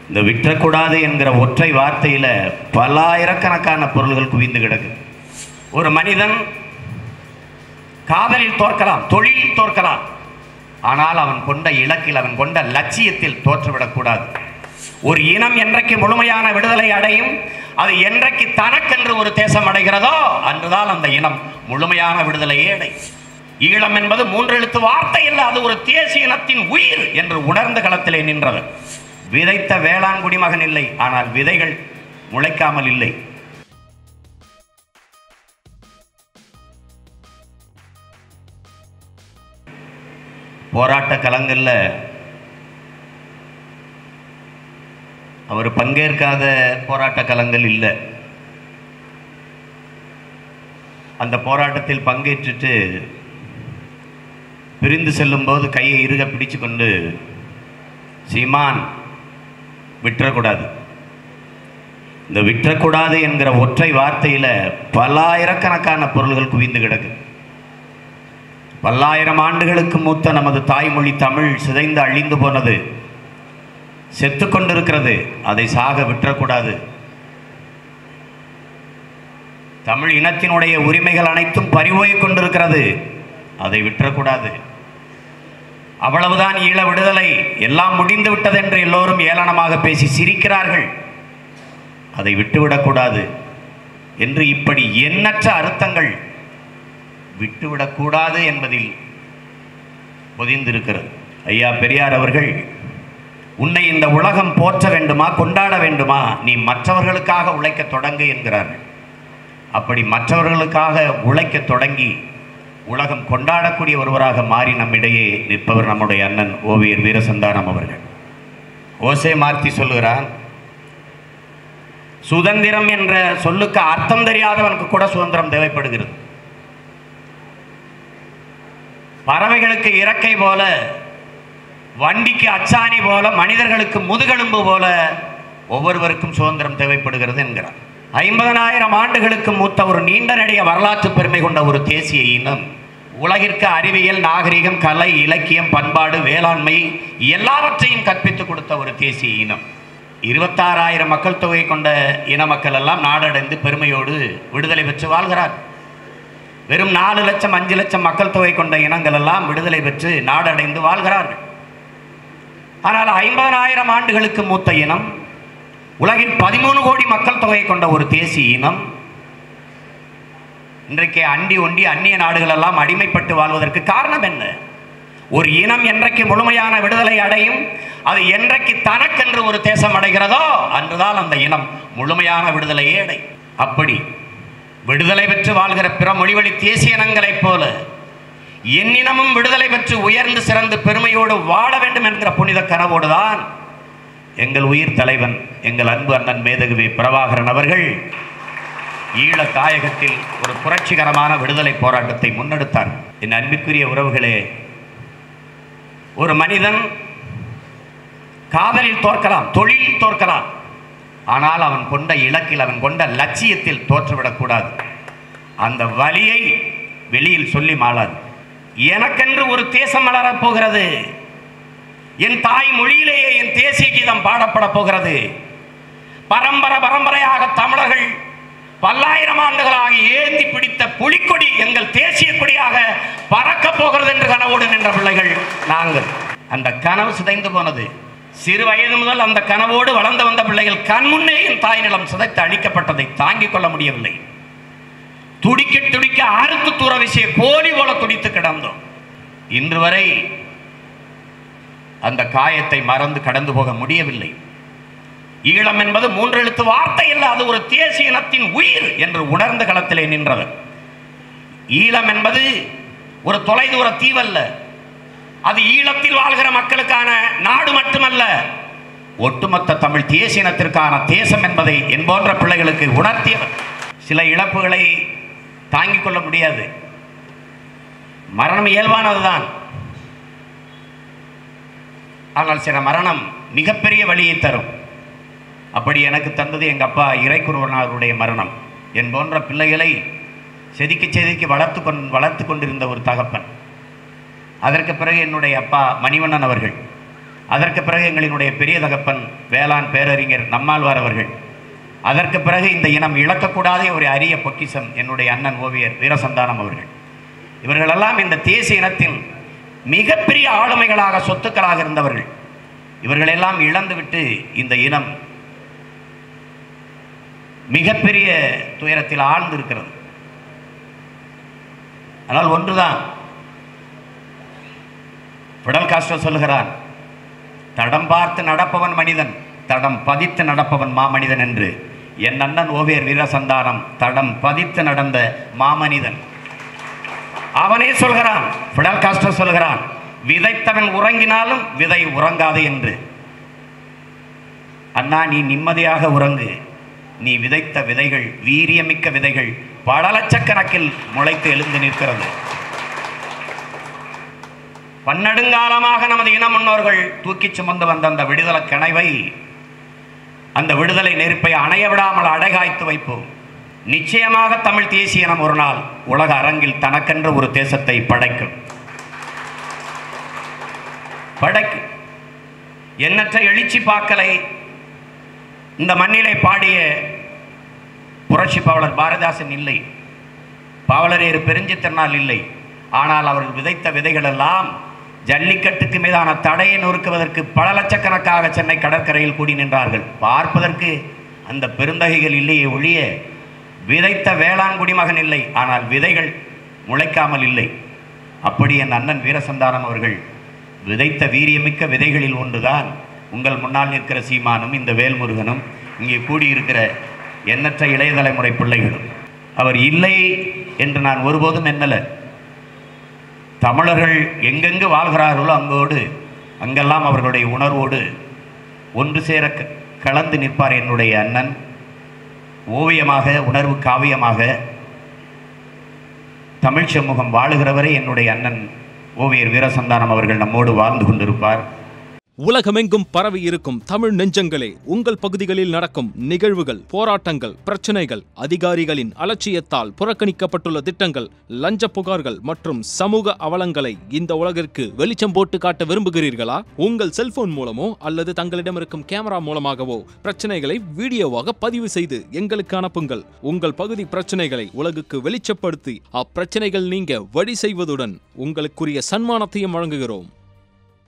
இந்த விற்றக்கூடாது என்கிற ஒற்றை வார்த்தையில் பல்லாயிரக்கணக்கான பொருள்கள் குவிந்து கிடக்கு. ஒரு மனிதன் காதலில் தோற்கலாம், தொழிலில் தோற்கலாம், ஆனால் அவன் கொண்ட இலக்கில், அவன் கொண்ட லட்சியத்தில் தோற்றுவிடக்கூடாது. ஒரு இனம் என்றைக்கு முழுமையான விடுதலை அடையும், அது என்றைக்கு தனக்கென்று ஒரு தேசம் அடைகிறதோ அன்றுதான் அந்த இனம் முழுமையான விடுதலையே அடையும். ஈழம் என்பது 3 எழுத்து வார்த்தை இல்லை, அது ஒரு தேசிய இனத்தின் உயிர் என்று உணர்ந்த களத்திலே நின்றது. விதைத்த வேளாண் குடிமகன் இல்லை, ஆனால் விதைகள் முளைக்காமல் இல்லை. போராட்ட களங்களில் அவர் பங்கேற்காத போராட்ட களங்கள் இல்லை. அந்த போராட்டத்தில் பங்கேற்றுட்டு பிரிந்து செல்லும்போது கையை இறுக பிடிச்சு கொண்டு, சீமான் விற்றக்கூடாது, இந்த விற்றக்கூடாது என்கிற ஒற்றை வார்த்தையில் பல்லாயிரக்கணக்கான பொருள்கள் குவிந்து கிடக்கு. பல்லாயிரம் ஆண்டுகளுக்கு மூத்த நமது தாய்மொழி தமிழ் சிதைந்து அழிந்து போனது, செத்து கொண்டிருக்கிறது. அதை சாக விற்றக்கூடாது. தமிழ் இனத்தினுடைய உரிமைகள் அனைத்தும் பறிபோய் கொண்டிருக்கிறது, அதை விற்றக்கூடாது. அவ்வளவுதான் ஈழ விடுதலை, எல்லாம் முடிந்து விட்டது என்று எல்லோரும் ஏளனமாக பேசி சிரிக்கிறார்கள். அதை விட்டுவிடக்கூடாது என்று இப்படி எண்ணற்ற அர்த்தங்கள் விட்டுவிடக்கூடாது என்பதில் பொதிந்திருக்கிறது. ஐயா பெரியார் அவர்கள், உன்னை இந்த உலகம் போற்ற வேண்டுமா, கொண்டாட வேண்டுமா, நீ மற்றவர்களுக்காக உழைக்க தொடங்கு என்கிறார்கள். அப்படி மற்றவர்களுக்காக உழைக்க தொடங்கி உலகம் கொண்டாடக்கூடிய ஒருவராக மாறி நம்மிடையே நிற்பவர் நம்முடைய அண்ணன் ஓவியர் வீரசந்தானம் அவர்கள். ஓசே மார்த்தி சொல்லுகிறான், சுதந்திரம் என்ற சொல்லுக்கு அர்த்தம் தெரியாதவனுக்கு கூட சுதந்திரம் தேவைப்படுகிறது. பறவைகளுக்கு இறக்கை போல, வண்டிக்கு அச்சாணி போல, மனிதர்களுக்கு முதுகெலும்பு போல ஒவ்வொருவருக்கும் சுதந்திரம் தேவைப்படுகிறது என்கிறார். 50,000 ஆண்டுகளுக்கு மூத்த ஒரு நீண்ட நெடிய வரலாற்று பெருமை கொண்ட ஒரு தேசிய இனம், உலகிற்கு அறிவியல், நாகரிகம், கலை, இலக்கியம், பண்பாடு, வேளாண்மை எல்லாவற்றையும் கற்பித்துக் கொடுத்த ஒரு தேசிய இனம். 26,000 மக்கள் தொகை கொண்ட இன மக்கள் எல்லாம் நாடடைந்து பெருமையோடு விடுதலை பெற்று வாழ்கிறார். வெறும் 4 லட்சம் 5 லட்சம் மக்கள் தொகை கொண்ட இனங்கள் எல்லாம் விடுதலை பெற்று நாடடைந்து வாழ்கிறார்கள். ஆனால் 50,000 ஆண்டுகளுக்கு மூத்த இனம், உலகில் 13 கோடி மக்கள் தொகை கொண்ட ஒரு தேசிய இனம், இன்றைக்கு அண்டி ஒண்டி அந்நிய நாடுகள் எல்லாம் அடிமைப்பட்டு வாழ்வதற்கு காரணம் என்ன? ஒரு இனம் என்றைக்கு முழுமையான விடுதலை அடையும், அது என்றைக்கு தனக்கென்று ஒரு தேசம் அடைகிறதோ அன்றுதான் அந்த இனம் முழுமையான விடுதலையே அடையும். அப்படி விடுதலை பெற்று வாழ்கிற பிற மொழிவழி தேசிய இனங்களைப் போல என்னினமும் விடுதலை பெற்று உயர்ந்து சிறந்து பெருமையோடு வாழ வேண்டும் என்கிற புனித கனவோடுதான் எங்கள் உயிர் தலைவன், எங்கள் அன்பு அண்ணன் மேதகுவி பிரபாகரன் அவர்கள் ஈழ தாயகத்தில் ஒரு புரட்சிகரமான விடுதலை போராட்டத்தை முன்னெடுத்தார். என் அன்பிற்குரிய உறவுகளே, ஒரு மனிதன் காதலில் தோற்கலாம், தொழிலில் தோற்கலாம், ஆனால் அவன் கொண்ட இலக்கில், அவன் கொண்ட லட்சியத்தில் தோற்றுவிடக்கூடாது. அந்த வலியை வெளியில் சொல்லி மாளாது. எனக்கென்று ஒரு தேசம் மலரப் போகிறது, என் தாய் மொழியிலேயே என் தேசிய கீதம் பாடப்பட போகிறது, பரம்பரையாக தமிழர்கள் பல்லாயிரம் ஆண்டுகளாக ஏந்தி பிடித்த புலிக்கொடி எங்கள் தேசிய கொடியாக பறக்கப் போகிறது என்று கனவோடு நின்ற பிள்ளைகள் நாங்கள். அந்த கனவு சிதைந்து போனது. சிறு வயது முதல் அந்த கனவோடு வளர்ந்து வந்த பிள்ளைகள் கண்முன்னே என் தாய் நிலம் சிதைத்து அழிக்கப்பட்டதை தாங்கிக் கொள்ள முடியவில்லை. துடிக்க துடிக்க அறுத்து தூர வீசிய கோழி போல துடித்து கிடந்தோம். இன்று வரை அந்த காயத்தை மறந்து கடந்து போக முடியவில்லை. ஈழம் என்பது 3 எழுத்து வார்த்தை அல்ல, அது ஒரு தேசிய இனத்தின் உயிர் என்று உணர்ந்த களத்திலே நின்றவர். ஈழம் என்பது ஒரு தொலைதூர தீவல்ல, அது ஈழத்தில் வாழ்கிற மக்களுக்கான நாடு மட்டுமல்ல, ஒட்டுமொத்த தமிழ் தேசிய இனத்திற்கான தேசம் என்பதை என் போன்ற பிள்ளைகளுக்கு உணர்த்தியவர். சில இழப்புகளை தாங்கிக் கொள்ள முடியாது, மரணம் இயல்பானதுதான். ஆனால் சில மரணம் மிகப்பெரிய வழியை தரும். அப்படி எனக்கு தந்தது எங்கள் அப்பா இறைக்குருவனாருடைய மரணம். என் போன்ற பிள்ளைகளை செதுக்கி வளர்த்து கொண்டிருந்த ஒரு தகப்பன். அதற்கு பிறகு என்னுடைய அப்பா மணிவண்ணன் அவர்கள் அதற்கு பிறகு எங்களினுடைய பெரிய தகப்பன் வேளாண் பேரறிஞர் நம்மாழ்வார் அவர்கள். அதற்கு பிறகு இந்த இனம் இழக்கக்கூடாத ஒரு அரிய பொக்கிஷம் என்னுடைய அண்ணன் ஓவியர் வீரசந்தானம் அவர்கள். இவர்களெல்லாம் இந்த தேசிய இனத்தின் மிகப்பெரிய ஆளுமைகளாக சொத்துக்களாக இருந்தவர்கள். இவர்களெல்லாம் இழந்துவிட்டு இந்த இனம் மிகப்பெரிய துயரத்தில் ஆழ்ந்திருக்கிறது. ஆனால் ஒன்றுதான், பிடல் காஸ்ட்ரோ சொல்லுகிறான், தடம் பார்த்து நடப்பவன் மனிதன், தடம் பதித்து நடப்பவன் மாமனிதன் என்று. என் அண்ணன் ஓவியர் வீரசந்தானம் தடம் பதித்து நடந்த மாமனிதன். அவனே சொல்கிறான், பிடல் காஸ்ட்ரோ சொல்கிறான், விதைத்தவன் உறங்கினாலும் விதை உறங்காது என்று. அண்ணா, நீ நிம்மதியாக உறங்கு. நீ விதைத்த விதைகள், வீரியமிக்க விதைகள் பல லட்சக்கணக்கில் முளைத்து எழுந்து நிற்கிறது. பன்னெடுங்காலமாக நமது இன முன்னோர்கள் தூக்கி சுமந்து வந்த அந்த விடுதலை கனவை, அந்த விடுதலை நெருப்பை அணைய விடாமல் அடைகாய்த்து வைப்போம். நிச்சயமாக தமிழ் தேசிய இனம் ஒரு நாள் உலக அரங்கில் தனக்கென்ற ஒரு தேசத்தை படைக்கும். எண்ணற்ற எழுச்சி பாக்களை இந்த மண்ணிலே பாடிய புரட்சி பாவலர் பாரதிதாசன் இல்லை, பாவலரேறு பெருஞ்சித்திரனால் இல்லை. ஆனால் அவர்கள் விதைத்த விதைகள் எல்லாம் ஜல்லிக்கட்டுக்கு மீதான தடையை நொறுக்குவதற்கு பல லட்சக்கணக்காக சென்னை கடற்கரையில் கூடி நின்றார்கள். பார்ப்பதற்கு அந்த பெருந்தகைகள் இல்லையே ஒழிய விதைத்த வேளாண் குடிமகன் இல்லை. ஆனால் விதைகள் முளைக்காமல் இல்லை. அப்படி என் அண்ணன் வீரசந்தானம் அவர்கள் விதைத்த வீரியமிக்க விதைகளில் ஒன்றுதான் உங்கள் முன்னால் நிற்கிற சீமானும் இந்த வேல்முருகனும் இங்கே கூடியிருக்கிற எண்ணற்ற இளைய தலைமுறை பிள்ளைகளும். அவர் இல்லை என்று நான் ஒருபோதும் எண்ணலை. தமிழர்கள் எங்கெங்கு வாழ்கிறார்களோ அங்கெல்லாம் அவர்களுடைய உணர்வோடு ஒன்று சேர கலந்து நிற்பார் என்னுடைய அண்ணன். ஓவியமாக, உணர்வு காவியமாக தமிழ் சமூகம் வாழுகிறவரை என்னுடைய அண்ணன் ஓவியர் வீரசந்தானம் அவர்கள் நம்மோடு வாழ்ந்து கொண்டிருப்பார். உலகமெங்கும் பரவி இருக்கும் தமிழ் நெஞ்சங்களே, உங்கள் பகுதிகளில் நடக்கும் நிகழ்வுகள், போராட்டங்கள், பிரச்சனைகள், அதிகாரிகளின் அலட்சியத்தால் புறக்கணிக்கப்பட்டுள்ள திட்டங்கள், லஞ்ச புகார்கள் மற்றும் சமூக அவலங்களை இந்த உலகிற்கு வெளிச்சம் போட்டு காட்ட விரும்புகிறீர்களா? உங்கள் செல்போன் மூலமோ அல்லது தங்களிடம் இருக்கும் கேமரா மூலமாகவோ பிரச்சனைகளை வீடியோவாக பதிவு செய்து எங்களுக்கு அனுப்புங்கள். உங்கள் பகுதி பிரச்சனைகளை உலகுக்கு வெளிச்சப்படுத்தி அப்பிரச்சனைகள் நீங்க வழி செய்வதுடன் உங்களுக்குரிய சன்மானத்தையும் வழங்குகிறோம்.